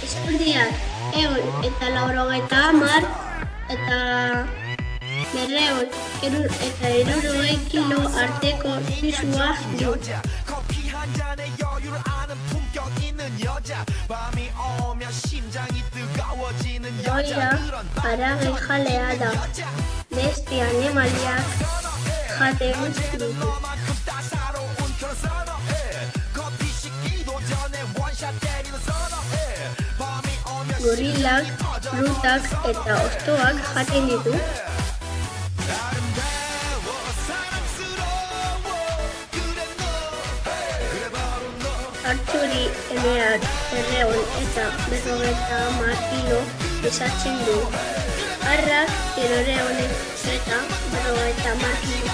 Eskualdiak 180 eta 260 kilo arteko pisua du. Goia haragi jalea da, beste animaliak jaten ditu. Gorilak, frutak eta hostoak jaten ditu. Artxuri emeak 250 kilo pisatzen du. Arrak 250 kilo.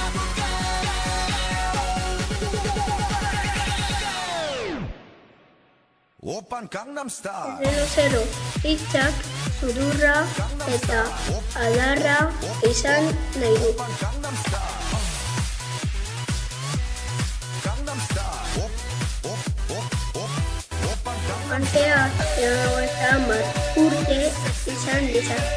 Zero, hitzak, zururra eta adarra izan nahi du. Antea 50 urte izan dezake.